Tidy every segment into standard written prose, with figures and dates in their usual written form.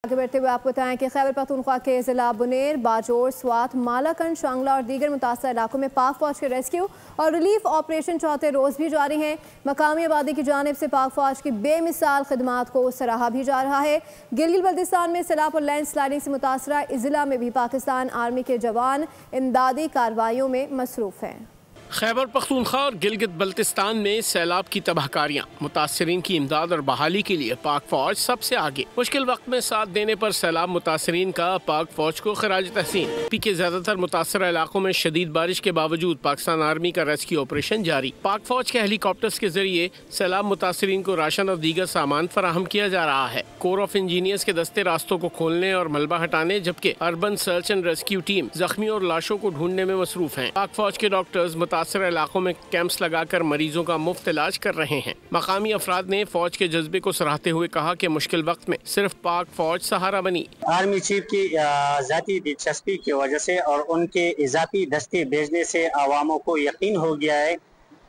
आगे बढ़ते हुए आपको बताएं कि खैबर पख्तूनख्वा के जिला बुनेर, बाजोर, स्वात, मालाकंड, शांगला और दीगर मुतासर इलाकों में पाक फौज के रेस्क्यू और रिलीफ ऑपरेशन चौथे रोज भी जारी हैं। मकामी आबादी की जानिब से पाक फौज की बेमिसाल खिदमात को सराहा भी जा रहा है। गिलगित बल्तिस्तान में सैलाब और लैंड स्लाइडिंग से मुतासरा इस जिला में भी पाकिस्तान आर्मी के जवान इमदादी कार्रवाइयों में मसरूफ हैं। खैबर पख्तूनख्वा और गिलगित बल्तिस्तान में सैलाब की तबाहकारियां, मुतासरीन की इमदाद और बहाली के लिए पाक फौज सबसे आगे। मुश्किल वक्त में साथ देने पर सैलाब मुतासरीन का पाक फौज को खराज तहसीन। पी के ज्यादातर मुतासरा इलाकों में शदीद बारिश के बावजूद पाकिस्तान आर्मी का रेस्क्यू ऑपरेशन जारी। पाक फौज के हेलीकॉप्टर्स के जरिए सैलाब मुतासरीन को राशन और दीगर सामान फराहम किया जा रहा है। कोर ऑफ इंजीनियर्स के दस्ते रास्तों को खोलने और मलबा हटाने, जबकि urban search and rescue team जख्मी और लाशों को ढूंढने में मसरूफ है। पाक फौज के डॉक्टर्स मुतासर इलाकों में कैंप्स लगाकर मरीजों का मुफ्त इलाज कर रहे हैं। मकामी अफराद ने फौज के जज्बे को सराहते हुए कहा कि मुश्किल वक्त में सिर्फ पाक फौज सहारा बनी। आर्मी चीफ की जाती दिलचस्पी की वजह से और उनके इजाफी दस्ते भेजने से आवामों को यकीन हो गया है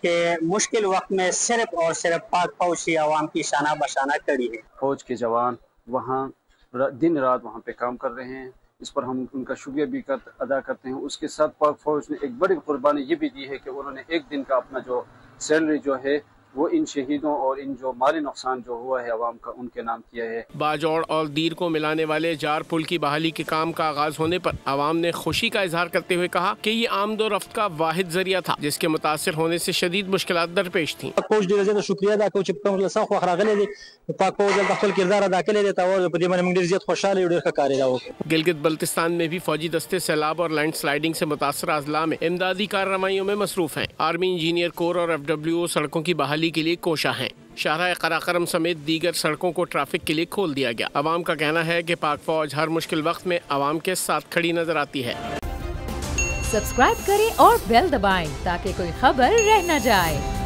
कि मुश्किल वक्त में सिर्फ और सिर्फ पाक फौज ही आवाम की शाना बशाना खड़ी है। फौज के जवान वहाँ दिन रात वहाँ पे काम कर रहे हैं, इस पर हम उनका शुक्रिया भी अदा करते हैं। उसके साथ पाक फौज ने एक बड़ी कुर्बानी ये भी दी है कि उन्होंने एक दिन का अपना जो सैलरी जो है वो इन शहीदों और इन जो माली नुकसान जो हुआ है अवाम का उनके नाम किया है। बाजौड़ और दीर को मिलाने वाले जार पुल की बहाली के काम का आगाज होने पर आवाम ने खुशी का इजहार करते हुए कहा कि ये आमदो रफ्त का वाहिद जरिया था जिसके मुतासिर होने से शदीद मुश्किलात दरपेश थी। शुक्रिया अदा कोच गिलगित बल्तिस्तान में भी फौजी दस्ते सैलाब और लैंड स्लाइडिंग से मुतासर अजला में इमदादी कार्रवाइयों में मसरूफ हैं। आर्मी इंजीनियर कोर और FWO सड़कों की बहाली के लिए कोशा हैं। शाहराह कराकरम समेत दीगर सड़कों को ट्रैफिक के लिए खोल दिया गया। अवाम का कहना है कि पाक फौज हर मुश्किल वक्त में अवाम के साथ खड़ी नजर आती है। सब्सक्राइब करें और बेल दबाएं ताकि कोई खबर रह न जाए।